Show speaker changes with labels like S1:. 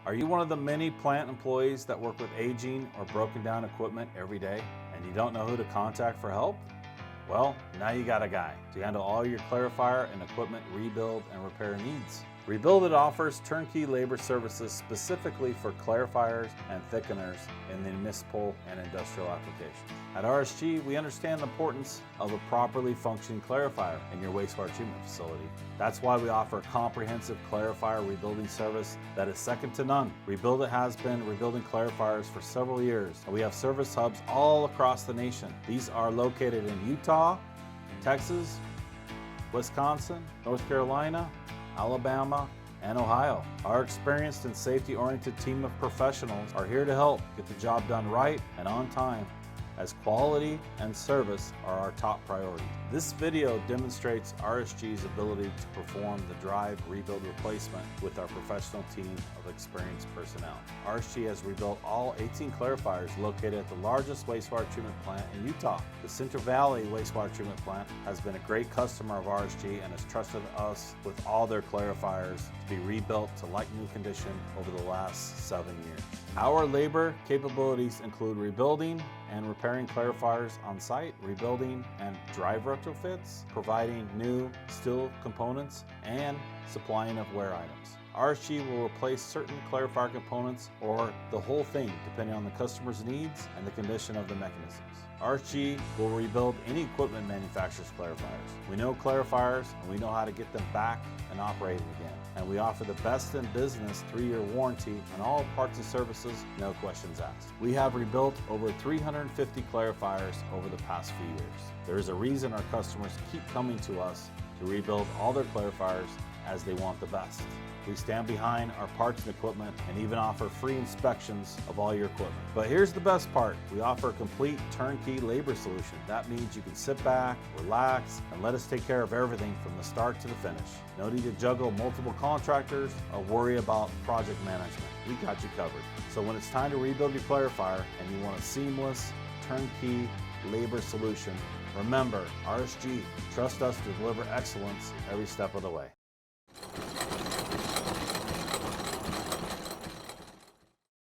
S1: Are you one of the many plant employees that work with aging or broken down equipment every day and you don't know who to contact for help? Well, now you got a guy to handle all your clarifier and equipment rebuild and repair needs. Rebuild It offers turnkey labor services specifically for clarifiers and thickeners in the municipal and industrial applications. At RSG, we understand the importance of a properly functioning clarifier in your wastewater treatment facility. That's why we offer a comprehensive clarifier rebuilding service that is second to none. Rebuild It has been rebuilding clarifiers for several years, and we have service hubs all across the nation. These are located in Utah, Texas, Wisconsin, North Carolina, Alabama, and Ohio. Our experienced and safety-oriented team of professionals are here to help get the job done right and on time, as quality and service are our top priority. This video demonstrates RSG's ability to perform the drive rebuild replacement with our professional team of experienced personnel. RSG has rebuilt all 18 clarifiers located at the largest wastewater treatment plant in Utah. The Central Valley Wastewater Treatment Plant has been a great customer of RSG and has trusted us with all their clarifiers to be rebuilt to like new condition over the last 7 years. Our labor capabilities include rebuilding and repairing clarifiers on site, rebuilding and drive retrofits, providing new steel components, and supplying of wear items. RSG will replace certain clarifier components or the whole thing depending on the customer's needs and the condition of the mechanisms. RSG will rebuild any equipment manufacturer's clarifiers. We know clarifiers and we know how to get them back and operating again. And we offer the best in business 3-year warranty on all parts and services, no questions asked. We have rebuilt over 350 clarifiers over the past few years. There is a reason our customers keep coming to us to rebuild all their clarifiers, as they want the best. We stand behind our parts and equipment and even offer free inspections of all your equipment. But here's the best part. We offer a complete turnkey labor solution. That means you can sit back, relax, and let us take care of everything from the start to the finish. No need to juggle multiple contractors or worry about project management. We got you covered. So when it's time to rebuild your clarifier and you want a seamless, turnkey labor solution, remember, RSG, trust us to deliver excellence every step of the way.